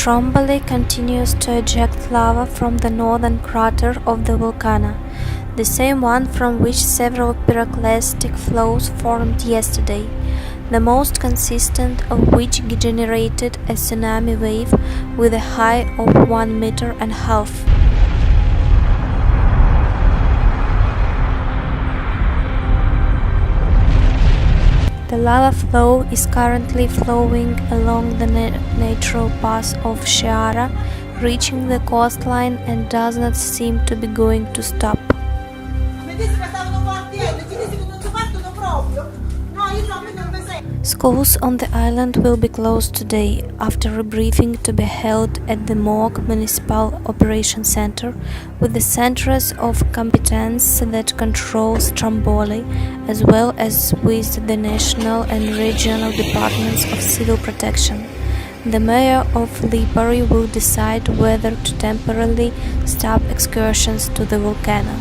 Stromboli continues to eject lava from the northern crater of the volcano, the same one from which several pyroclastic flows formed yesterday, the most consistent of which generated a tsunami wave with a height of 1.5 meters. The lava flow is currently flowing along the natural path of Sciara, reaching the coastline and does not seem to be going to stop. Schools on the island will be closed today, after a briefing to be held at the MOG Municipal Operation Center with the centers of competence that control Stromboli, as well as with the national and regional departments of civil protection. The mayor of Lipari will decide whether to temporarily stop excursions to the volcano.